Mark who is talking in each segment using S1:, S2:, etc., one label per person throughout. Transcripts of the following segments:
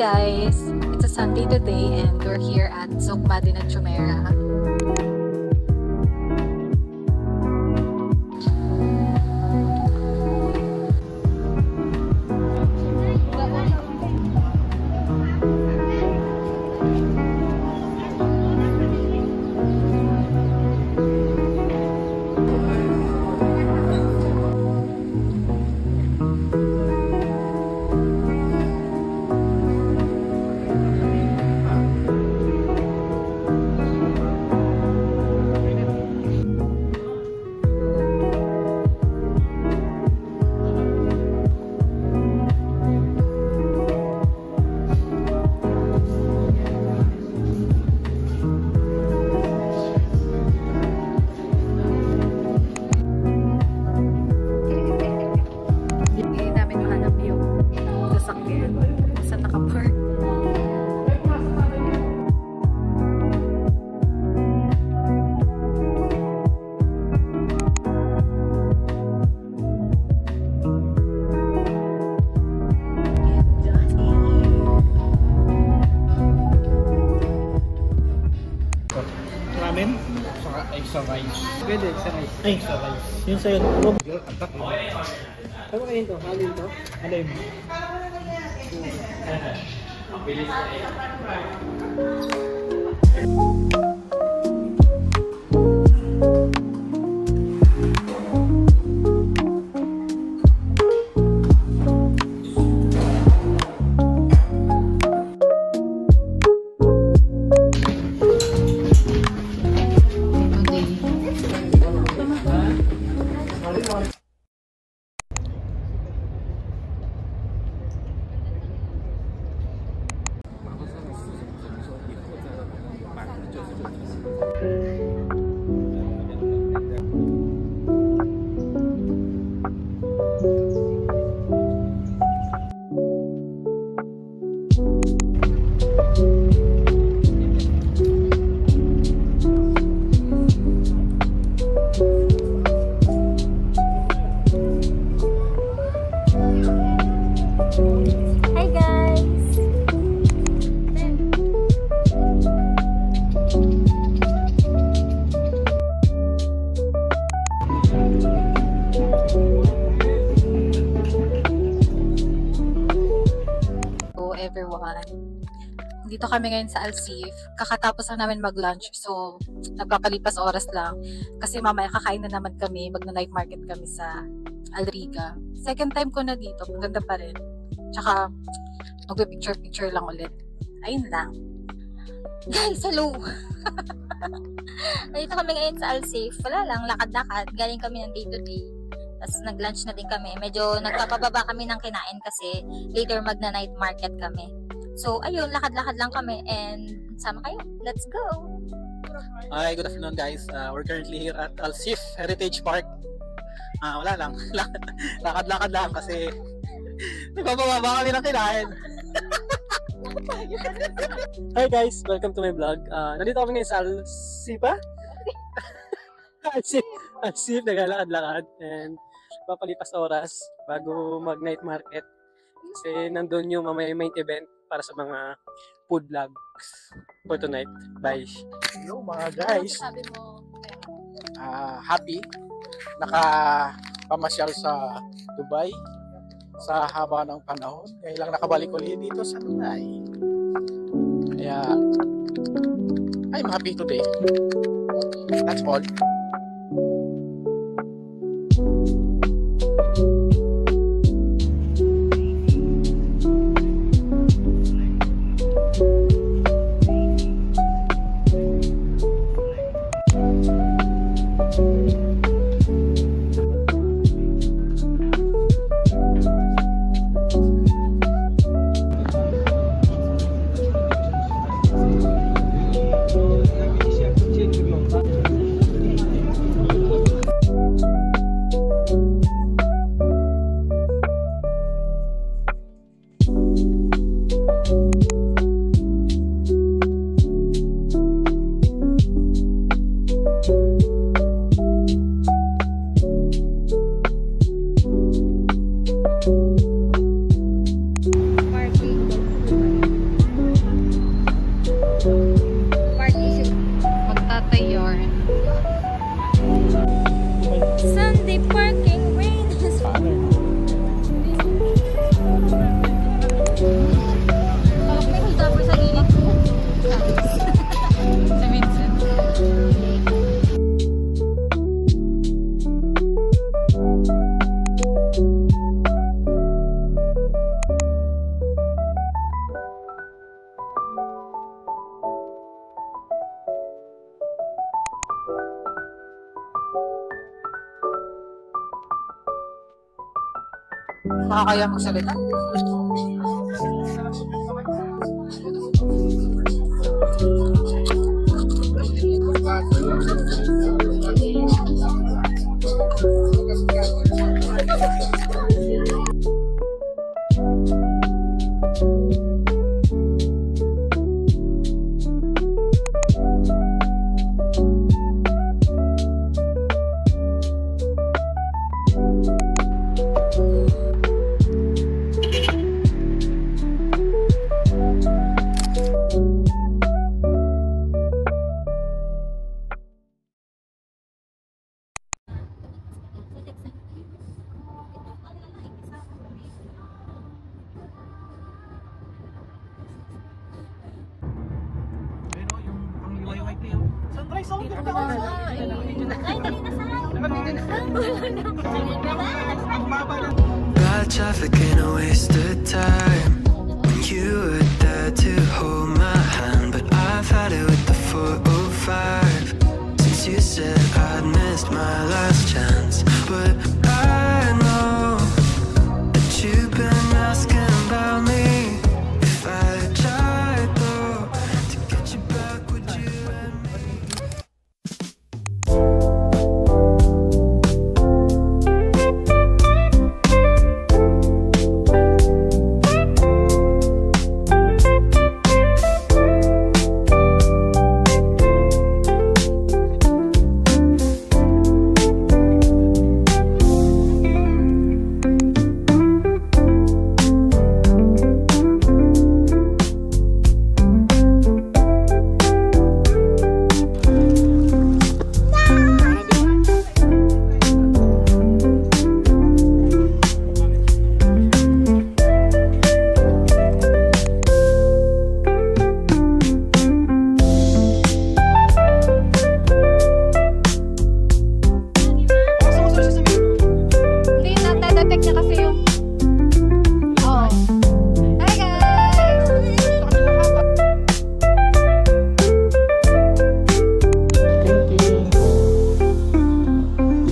S1: guys! It's a Sunday today and we're here at Zokmadin at Jumeirah.
S2: Ramen? Saka extra rice.
S3: Pwede, extra rice.
S2: Ay, extra rice.
S3: Yun sa'yo.
S2: Atak mo.
S3: Ano kayo ito? Halin to?
S2: Alin?
S1: Hi guys! Hello everyone! Dito kami ngayon sa Alsif. Kakatapos lang namin mag-lunch. So, nagpapalipas oras lang. Kasi mamaya kakain na naman kami. Magna-night market kami sa Alriga. Second time ko na dito. Maganda pa rin. Tsaka, magpe-picture-picture lang ulit. Ayun lang. Guys, hello!
S4: Nandito kami ngayon sa Alsif. Wala lang, lakad-lakad. Galing kami ng day to day. Tapos nag-lunch na din kami. Medyo nagpapababa kami ng kinain kasi later magna-night market kami. So, ayun, lakad-lakad lang kami and sama kayo. Let's go!
S5: Hi, good afternoon guys. We're currently here at Alsif Heritage Park. Wala lang. Lakad-lakad lang kasi nagpapababa kami ng kinain.
S3: Hi guys! Welcome to my vlog. Nandito kami ngayon sa Alsif pa? Alsif, naglalakad-lakad and papalipas oras bago mag-night market. Kasi nandun yung mamaya main event para sa mga food vlogs for tonight. Bye!
S2: Hello mga guys.
S1: Sabi mo,
S2: Happy. Nakapamasyal sa Dubai sa haba ng panahon. Ngayon lang nakabalik ulit dito sa Dubai. Kaya, I'm happy today. That's all.
S1: Makakaya magsalita.
S6: Bad traffic ain't a waste of time. When you were there to hold my hand, but I've had it with the 405 since you said I'd missed my last chance. But I know that you've been asking about me. If I tried though to get you back, would you let me?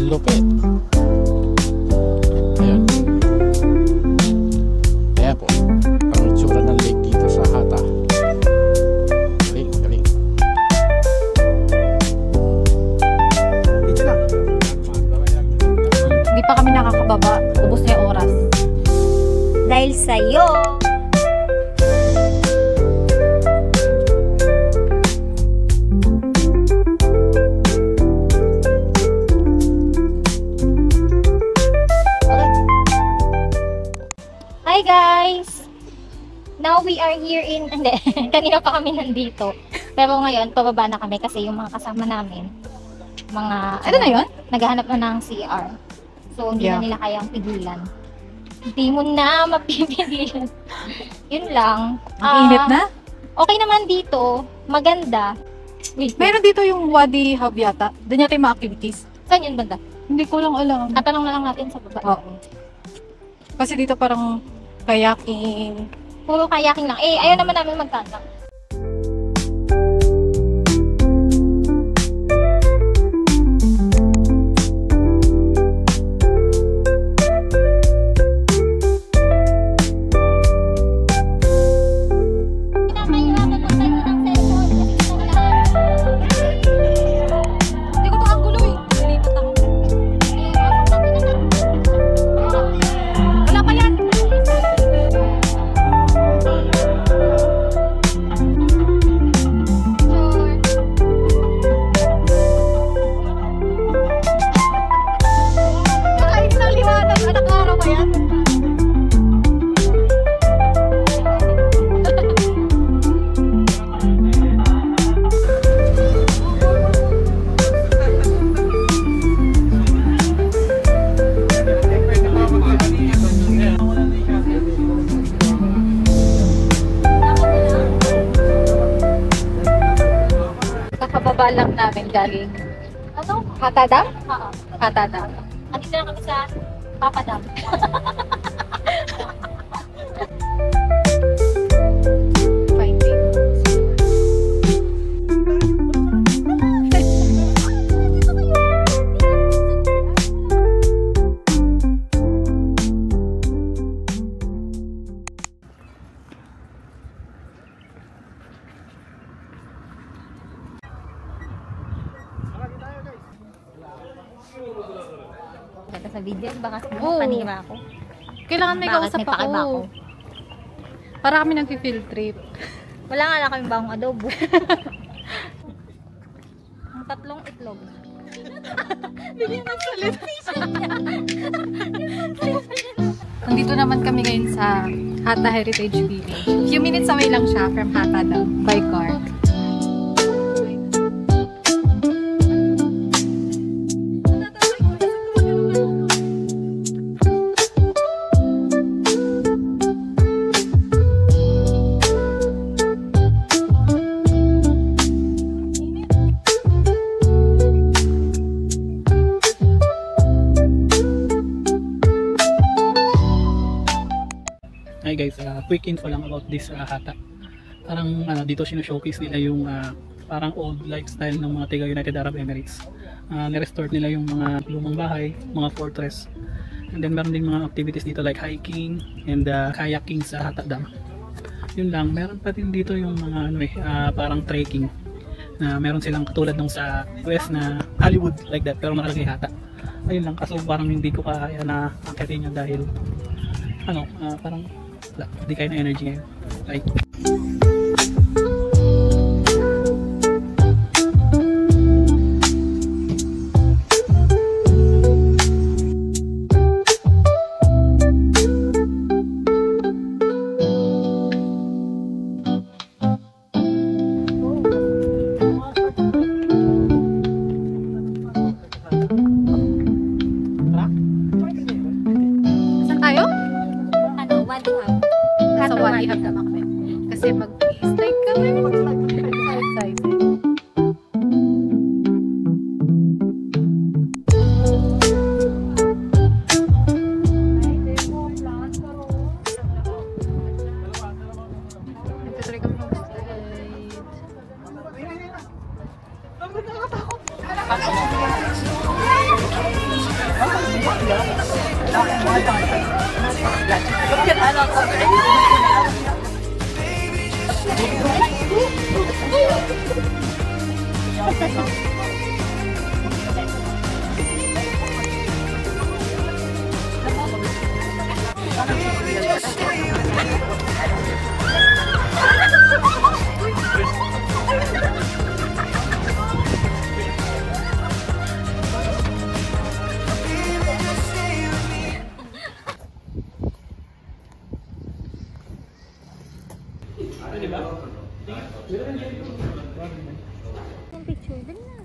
S2: Lupit. Ayan. Ayan po. Ang itsura ng lake dito sa Hata. Galing, galing. Dito na.
S1: Hindi pa kami nakakababa. Ubus na yung oras.
S4: Dahil sa'yo. Hi guys! Now we are here in... Hindi, kanina pa kami nandito. Pero ngayon, pababa na kami kasi yung mga kasama namin, mga...
S1: Ano na yun?
S4: Naghahanap na ng CR. So, hindi
S1: Yeah.
S4: na nila kayang pigilan. Hindi mo na mapipigilan. Yun lang.
S1: Ang init na?
S4: Okay naman dito. Maganda. Wait,
S1: Meron dito yung Wadi Hub yata. Doon yata yung mga activities.
S4: saan yun banda?
S1: Hindi ko lang alam.
S4: Tatanong na lang natin sa baba.
S1: Oo. Kasi dito parang kayaking.
S4: Puro kayaking lang. Eh, ayaw naman namin magtatak.
S1: Hindi ko ito ang gulo eh. Nalipat ako. Wala pa yan. Kakainin ng liwanag. Anak araw ba yan? Kakababa lang namin galing
S4: Ano?
S1: Hatadam?
S4: Oo.
S1: Hatadam.
S4: Andito na kami sa Papadam.
S1: Finding.
S4: Kita sa video, baka
S1: Oo.
S4: panira ako.
S1: Kailangan may
S4: Bakit
S1: kausap
S4: may pakiba
S1: ako. Para kami nag-field trip.
S4: Wala nga lang kaming bagong adobo. Ang 3 itlog. Bigyan ng salit.
S1: Nandito naman kami ngayon sa Hata Heritage Village. Few minutes away lang siya from Hata daw, by car.
S5: Hi guys, quick info lang about this Hata. Parang dito showcase nila yung parang old lifestyle ng mga taga United Arab Emirates. Nirestore nila yung mga lumang bahay, mga fortress. And then meron din mga activities dito like hiking and kayaking sa Hata Dam. Yun lang, meron pa din dito yung mga parang trekking. Na meron silang katulad nung sa US na Hollywood like that, pero nakalagay Hata. Ayun lang, kaso parang hindi ko kaya na akitin yun dahil parang hindi kayo na energy ngayon. Like,
S1: Saan tayo?
S4: Ano, Wadi Hub.
S1: Sa Wadi Hub naman kami. Kasi mag-slide kami. So excited. Nagtatuloy kami mag-slide.
S4: Yung picture din na.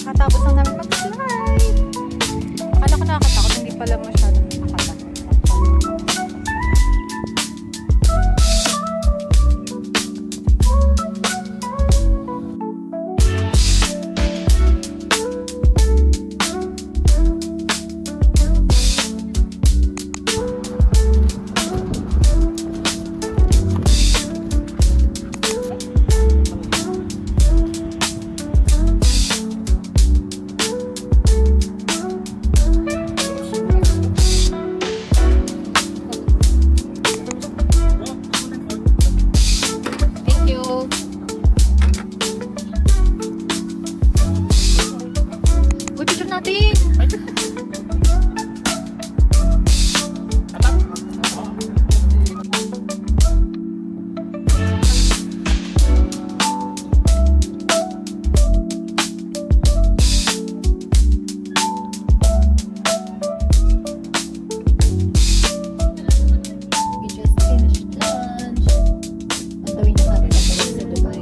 S1: Katapos lang namin mag-slide. Akala ko nakakatakot, hindi pala masyadong nakakatakot. Thank you. Uy, picture natin! We just finished lunch. Ang gawin na natin pabalik sa Dubai.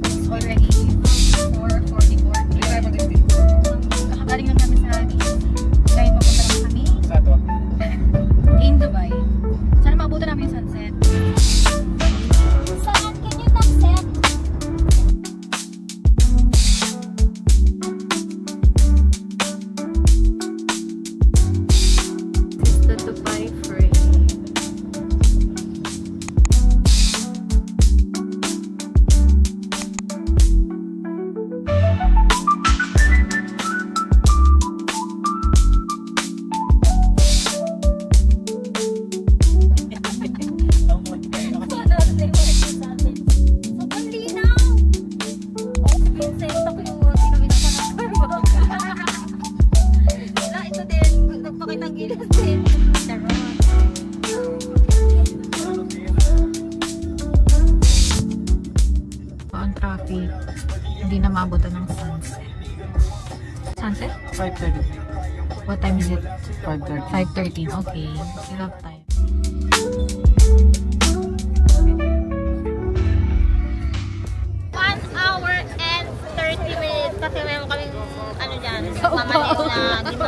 S1: It's already 4:44. Kakagaling lang namin sa Addis. Ngayon papunta lang kami
S2: sa to.
S1: in Dubai.
S4: pa kitang gilasin. Charot.
S1: Ang traffic, hindi na maabutan ng sunset. Sunset?
S3: 5:30.
S1: What time is it?
S3: 5:30.
S1: 5:13. Okay. Still have time.
S4: Hour and 30 minutes kasi meron kaming ano dyan, mamalit na lima.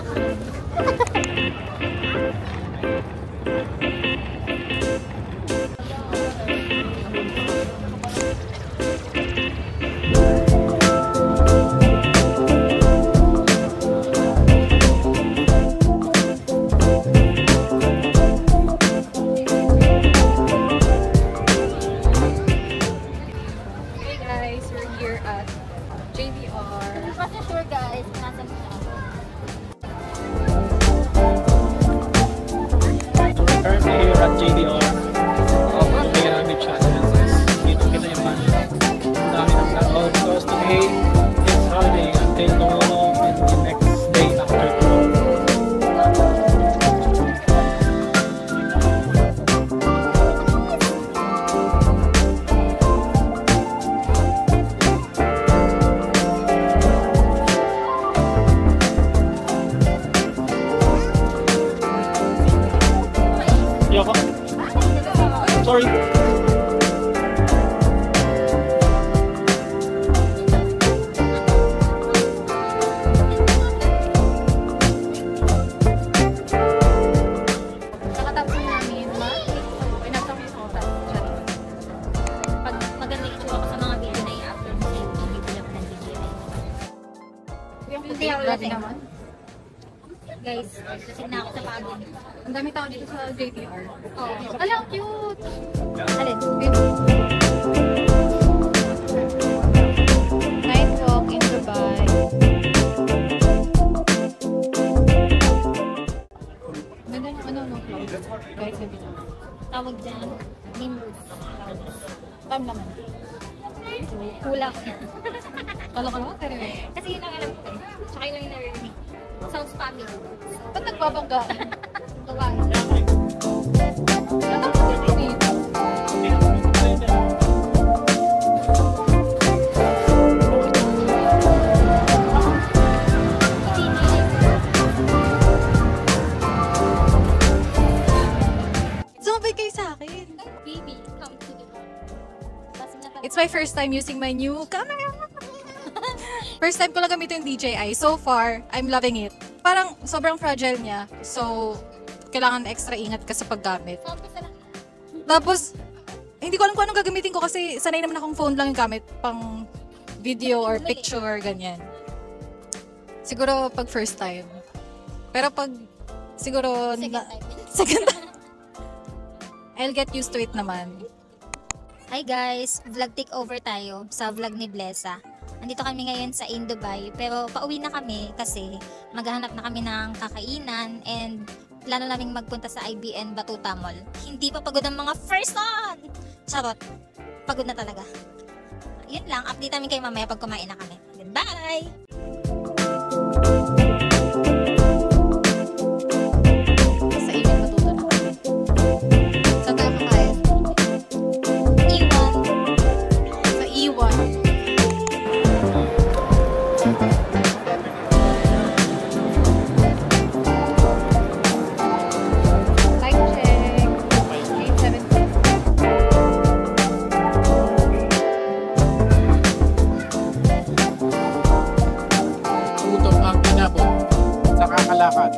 S1: Hey guys, we're here at JDR.
S4: Kasi sure guys, nasa
S5: Currently here at JDR. Dynamic Challenges. Dito kita yung man. Ang dami ng tao. Because today is holiday until tomorrow and the next day after tomorrow. Yoko. Sorry.
S1: Nakatapos namin, pinasok yung oras.
S4: pag maganda yung itsura ko sa mga video na i-upload sa YouTube, bibili ako ng video.
S1: Yung
S4: Hindi ako
S1: grabe
S4: lasing.
S1: naman.
S4: Guys, lasing na ako sa pagod.
S1: Ang dami tao dito sa JDR.
S4: Oo.
S1: Ala, cute!
S4: Alin?
S1: Night walk in Dubai. Ganda yung ano, vlog. Kahit sabi na.
S4: Tawag dyan. Nimbus.
S1: Time naman.
S4: Kulang.
S1: Kala ka naman, pero
S4: Kasi yun ang alam ko eh. Tsaka yun ang narinig. Sounds family.
S1: ba't nagbabangga?
S4: Gawain.
S1: Natapos ko dito. Sumabay kayo sa akin.
S4: Baby, come to the bar.
S1: It's my first time using my new camera. First time ko lang gamitin yung DJI. So far, I'm loving it. Parang sobrang fragile niya. So, kailangan extra ingat ka sa paggamit. Tapos, hindi ko alam kung anong gagamitin ko kasi sanay naman akong phone lang yung gamit pang video or picture, ganyan. Siguro pag first time. Pero pag siguro second time. I'll get used to it naman.
S4: Hi guys, vlog takeover tayo sa vlog ni Blessa. Nandito kami ngayon sa Dubai, pero pauwi na kami kasi maghahanap na kami ng kakainan and plano naming magpunta sa IBN Batuta Mall. Hindi pa pagod ang mga first on! Charot, pagod na talaga. Yun lang, update namin kayo mamaya pag kumain na kami. Goodbye!
S1: Sa ibig matuto na kami. Saan tayo kakain?
S4: Iwan!
S1: Sa Iwan. Time check. 8:17.
S2: Gutom ang inabot sa kakalakad.